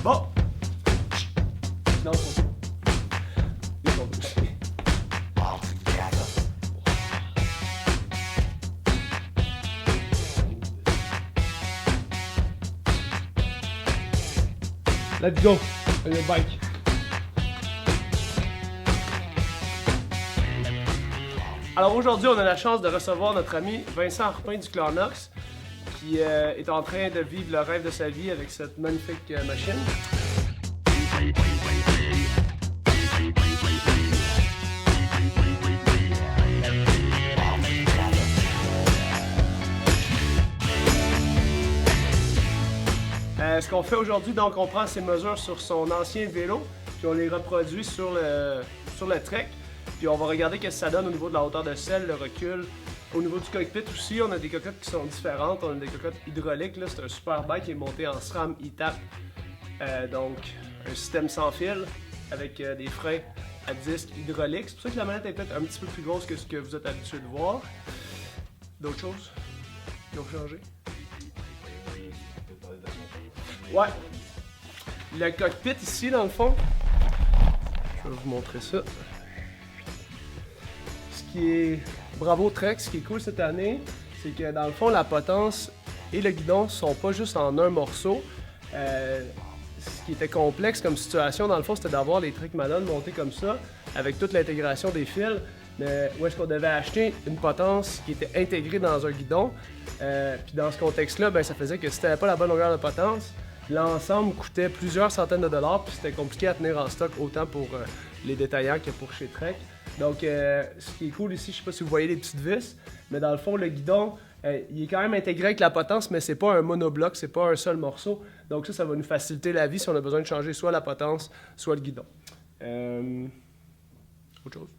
Bon! Non, c'est bon. Ils sont aussi. Let's go! Le bike. Alors aujourd'hui, on a la chance de recevoir notre ami Vincent Arpin du Clarnox qui est en train de vivre le rêve de sa vie avec cette magnifique machine. Ce qu'on fait aujourd'hui, donc on prend ses mesures sur son ancien vélo, puis on les reproduit sur le Trek. Puis on va regarder ce que ça donne au niveau de la hauteur de selle, le recul. Au niveau du cockpit aussi, on a des cocottes qui sont différentes. On a des cocottes hydrauliques. Là, c'est un super bike qui est monté en SRAM E-TAP. Donc, un système sans fil avec des freins à disque hydrauliques. C'est pour ça que la manette est peut-être un petit peu plus grosse que ce que vous êtes habitué de voir. D'autres choses qui ont changé? Ouais. Le cockpit ici, dans le fond, je vais vous montrer ça. Ce qui est bravo Trek, ce qui est cool cette année, c'est que dans le fond, la potence et le guidon sont pas juste en un morceau. Ce qui était complexe comme situation, dans le fond, c'était d'avoir les Trek Malone montés comme ça, avec toute l'intégration des fils. Mais où est-ce qu'on devait acheter une potence qui était intégrée dans un guidon. Puis dans ce contexte-là, ben, ça faisait que si t'avais pas la bonne longueur de potence, l'ensemble coûtait plusieurs centaines de dollars, puis c'était compliqué à tenir en stock autant pour les détaillants que pour chez Trek. Donc, ce qui est cool ici, je sais pas si vous voyez les petites vis, mais dans le fond, le guidon, il est quand même intégré avec la potence, mais c'est pas un monobloc, c'est pas un seul morceau. Donc ça va nous faciliter la vie si on a besoin de changer soit la potence, soit le guidon. Autre chose?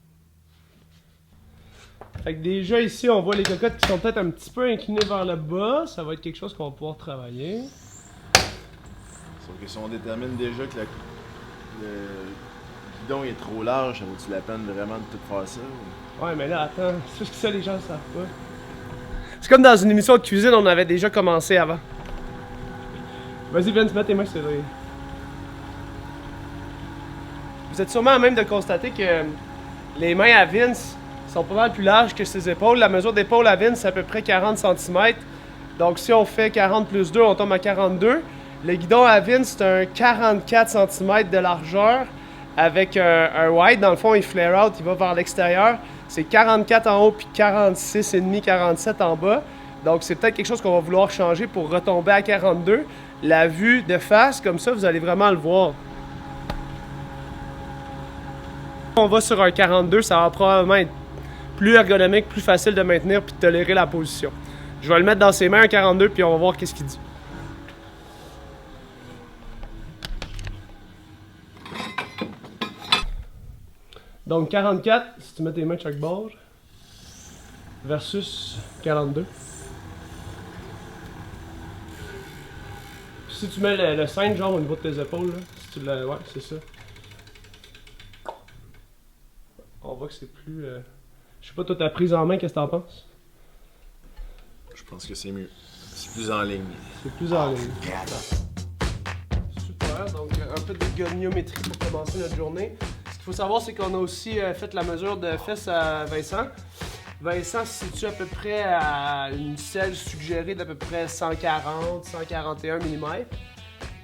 Fait que déjà ici, on voit les cocottes qui sont peut-être un petit peu inclinées vers le bas. Ça va être quelque chose qu'on va pouvoir travailler. Sauf que si on détermine déjà que le guidon est trop large, ça vaut-tu la peine vraiment de tout faire ça? Ou... Ouais, mais là, attends, c'est que ça, les gens ne savent pas. C'est comme dans une émission de cuisine, on avait déjà commencé avant. Vas-y, Vince, mets tes mains sur les... Vous êtes sûrement à même de constater que les mains à Vince sont pas mal plus larges que ses épaules. La mesure d'épaule à Vince, c'est à peu près 40 cm. Donc, si on fait 40 plus 2, on tombe à 42. Le guidon à Vince, c'est un 44 cm de largeur avec un wide. Dans le fond, il flare out, il va vers l'extérieur. C'est 44 en haut puis 46,5, 47 en bas. Donc, c'est peut-être quelque chose qu'on va vouloir changer pour retomber à 42. La vue de face, comme ça, vous allez vraiment le voir. On va sur un 42, ça va probablement être plus ergonomique, plus facile de maintenir puis de tolérer la position. Je vais le mettre dans ses mains, un 42, puis on va voir qu'est-ce qu'il dit. Donc 44, si tu mets tes mains de chaque bord, versus 42. Puis si tu mets le cintre genre au niveau de tes épaules, là, si tu le... Ouais, c'est ça. On voit que c'est plus... Je sais pas, toi, ta prise en main, qu'est-ce que t'en penses? Je pense que c'est mieux. C'est plus en ligne. C'est plus en ligne. Super, donc un peu de goniométrie pour commencer notre journée. Ce qu'il faut savoir, c'est qu'on a aussi fait la mesure de fesses à Vincent. Vincent se situe à peu près à une selle suggérée d'à peu près 140, 141 mm.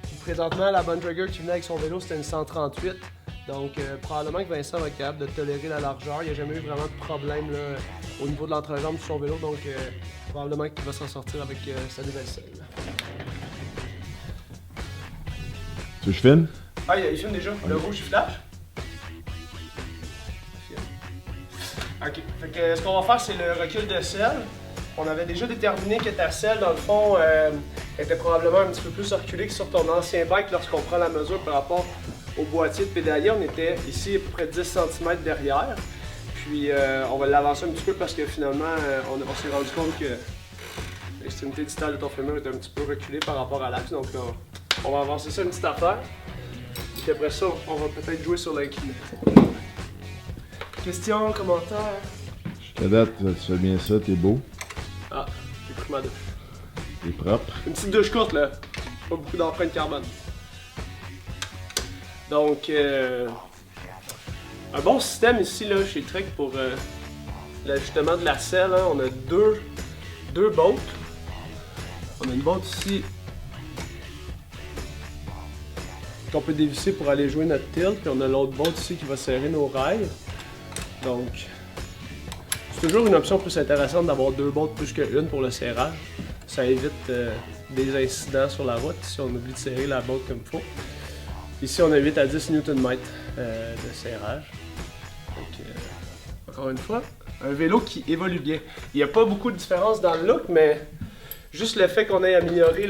Puis présentement, la bonne trigger qui venait avec son vélo, c'était une 138. Donc, probablement que Vincent va être capable de tolérer la largeur. Il n'y a jamais eu vraiment de problème là, au niveau de l'entrejambe de son vélo. Donc, probablement qu'il va s'en sortir avec sa nouvelle selle. Tu veux que je filme? Ah, il filme déjà. Le rouge, il flash. Ok. Fait que ce qu'on va faire, c'est le recul de selle. On avait déjà déterminé que ta selle, dans le fond, était probablement un petit peu plus reculée que sur ton ancien bike lorsqu'on prend la mesure par rapport au boîtier de pédalier. On était ici à peu près 10 cm derrière. Puis on va l'avancer un petit peu parce que finalement, on s'est rendu compte que l'extrémité distale de ton fémur est un petit peu reculée par rapport à l'axe. Donc là, on va avancer ça une petite affaire. Puis après ça, on va peut-être jouer sur l'incliné. Questions, commentaires? Jusqu'à date, tu fais bien ça, t'es beau. Ah, j'ai pris ma douche. T'es propre. Une petite douche courte là. pas beaucoup d'empreintes carbone. Donc, un bon système ici là, chez Trek pour l'ajustement de la selle. Hein. On a deux bottes. On a une botte ici qu'on peut dévisser pour aller jouer notre tilt. Puis on a l'autre botte ici qui va serrer nos rails. Donc, c'est toujours une option plus intéressante d'avoir deux bottes plus qu'une pour le serrage. Ça évite des incidents sur la route si on oublie de serrer la botte comme il faut. Ici, on a 8 à 10 Nm de serrage. Donc, encore une fois, un vélo qui évolue bien. Il n'y a pas beaucoup de différence dans le look, mais juste le fait qu'on ait amélioré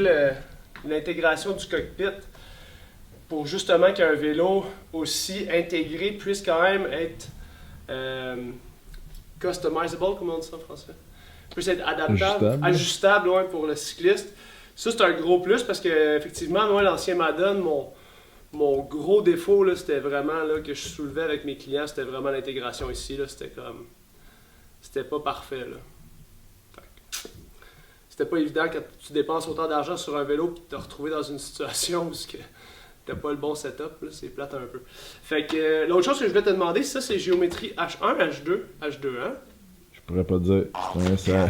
l'intégration du cockpit pour justement qu'un vélo aussi intégré puisse quand même être customizable, comment on dit ça en français? Puisse être adaptable, ajustable ouais, pour le cycliste. Ça, c'est un gros plus parce que effectivement, moi, l'ancien Madden, mon gros défaut, c'était vraiment là, que je soulevais avec mes clients, c'était vraiment l'intégration ici. C'était pas parfait. Là. C'était pas évident quand tu dépenses autant d'argent sur un vélo et te retrouver dans une situation où t'as pas le bon setup, c'est plate un peu. Fait que l'autre chose que je voulais te demander, ça c'est géométrie H1, H2, H2, hein? Je pourrais pas te dire, c'est un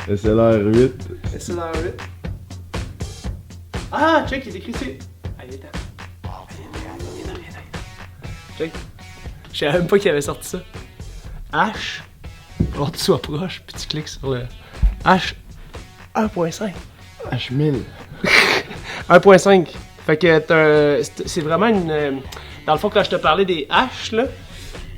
SLR8. SLR8. Ah, check, il est écrit ici. Allez, attends. Check. Je savais même pas qu'il avait sorti ça. H. Alors tu sois proche, puis tu cliques sur le H 1.5. H1000. 1.5. Fait que c'est vraiment une. Dans le fond, quand je te parlais des H, là,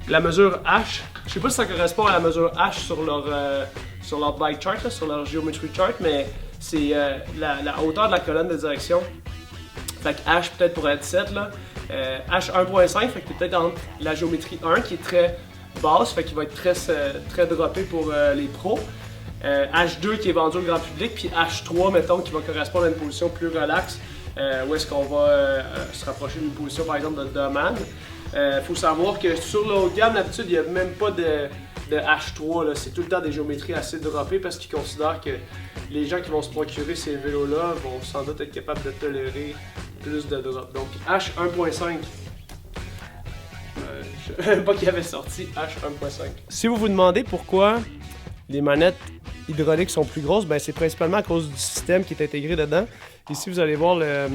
la mesure H, je sais pas si ça correspond à la mesure H sur leur bike chart, là, sur leur geometry chart, mais c'est la hauteur de la colonne de direction. Fait que H peut-être pour être 7 là. H 1.5, fait que t'es peut-être entre la géométrie 1 qui est très basse, fait qu'il va être très droppé pour les pros. H2 qui est vendu au grand public, puis H3 mettons qui va correspondre à une position plus relaxe, où est-ce qu'on va se rapprocher d'une position par exemple de Doman. Faut savoir que sur le haut de gamme d'habitude il n'y a même pas de H3, c'est tout le temps des géométries assez droppées parce qu'ils considèrent que les gens qui vont se procurer ces vélos-là vont sans doute être capables de tolérer plus de drop. Donc H 1.5. Je ne savais pas qu'il avait sorti H 1.5. Si vous vous demandez pourquoi les manettes hydrauliques sont plus grosses, ben c'est principalement à cause du système qui est intégré dedans. Ici, vous allez voir le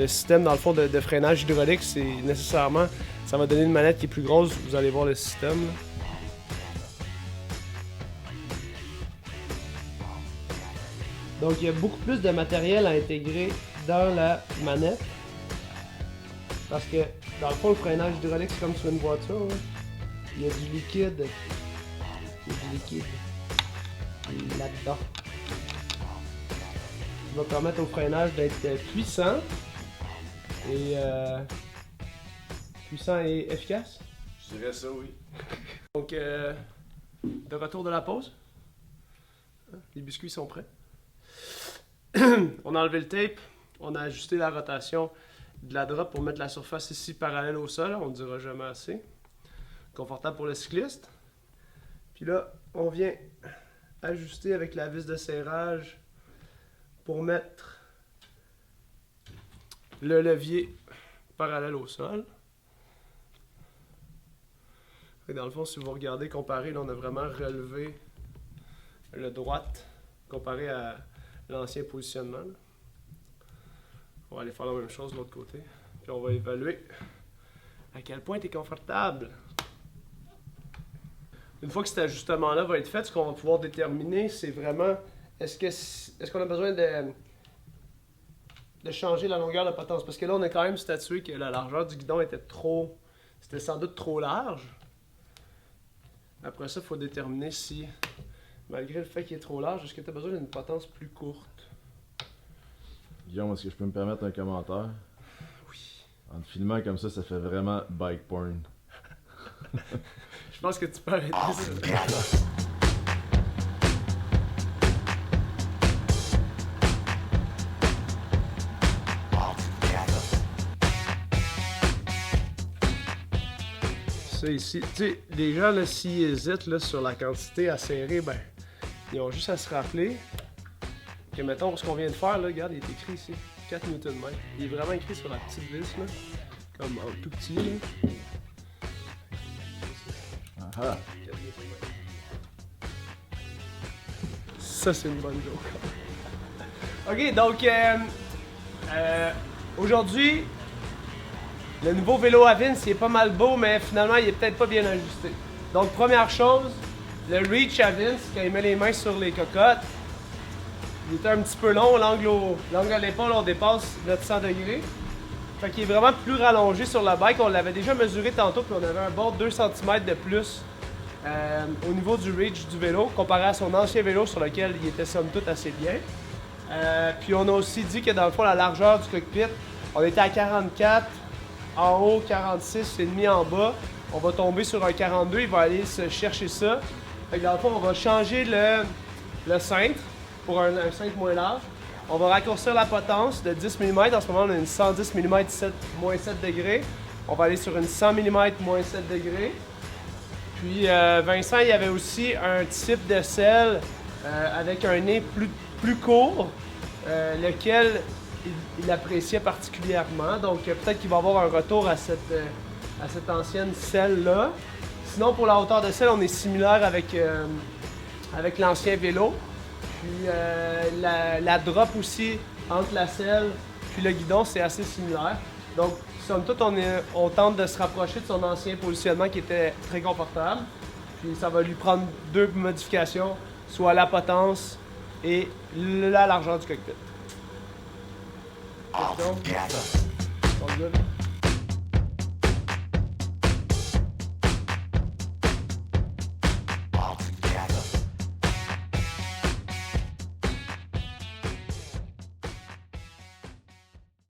système dans le fond de freinage hydraulique, c'est nécessairement, ça va donner une manette qui est plus grosse. Vous allez voir le système. Là. Donc, il y a beaucoup plus de matériel à intégrer dans la manette. Parce que, dans le fond, le freinage hydraulique, c'est comme sur une voiture. Hein. Il y a du liquide. Il y a du liquide là-dedans. Qui va permettre au freinage d'être puissant. Puissant et efficace. Je dirais ça, oui. Donc, de retour de la pause. Les biscuits sont prêts. On a enlevé le tape, on a ajusté la rotation de la drop pour mettre la surface ici parallèle au sol, on ne dira jamais assez. Confortable pour le cycliste. Puis là, on vient ajuster avec la vis de serrage pour mettre le levier parallèle au sol. Et dans le fond, si vous regardez comparé, là, on a vraiment relevé le droite comparé à l'ancien positionnement. Là. On va aller faire la même chose de l'autre côté. Puis on va évaluer à quel point tu es confortable. Une fois que cet ajustement-là va être fait, ce qu'on va pouvoir déterminer, c'est vraiment est-ce qu'on a besoin de changer la longueur de potence. Parce que là, on a quand même statué que la largeur du guidon c'était sans doute trop large. Après ça, il faut déterminer si, malgré le fait qu'il est trop large, est-ce que tu as besoin d'une potence plus courte? Guillaume, est-ce que je peux me permettre un commentaire? Oui. En te filmant comme ça fait vraiment bike porn. Je pense que tu peux arrêter ça. Ça ici, tu sais, les gens, là, s'ils hésitent là, sur la quantité à serrer, ben, ils ont juste à se rappeler que mettons, ce qu'on vient de faire, là, regarde, il est écrit ici, 4 Nm. Il est vraiment écrit sur la petite vis, là, comme en tout petit, là. Ah. Ça, c'est une bonne joke. Ok, donc, aujourd'hui, le nouveau vélo Avins, il est pas mal beau, mais finalement, il est peut-être pas bien ajusté. Donc, première chose, le Reach Avins, quand il met les mains sur les cocottes, il était un petit peu long, l'angle à l'épaule, on dépasse 900 degrés. Fait qu'il est vraiment plus rallongé sur la bike. On l'avait déjà mesuré tantôt, puis on avait un bord de 2 cm de plus au niveau du reach du vélo, comparé à son ancien vélo sur lequel il était somme toute assez bien. Puis on a aussi dit que dans le fond, la largeur du cockpit, on était à 44 en haut, 46,5 en bas. On va tomber sur un 42, il va aller se chercher ça. Fait que dans le fond, on va changer le cintre pour un cintre moins large. On va raccourcir la potence de 10 mm. En ce moment, on a une 110 mm moins 7 degrés. On va aller sur une 100 mm moins 7 degrés. Puis Vincent, il y avait aussi un type de selle avec un nez plus court, lequel il appréciait particulièrement. Donc peut-être qu'il va avoir un retour à cette ancienne selle-là. Sinon, pour la hauteur de selle, on est similaire avec l'ancien vélo. Puis la drop aussi entre la selle puis le guidon, c'est assez similaire. Donc, somme toute, on tente de se rapprocher de son ancien positionnement qui était très confortable. Puis ça va lui prendre 2 modifications, soit la potence et la largeur du cockpit. Question?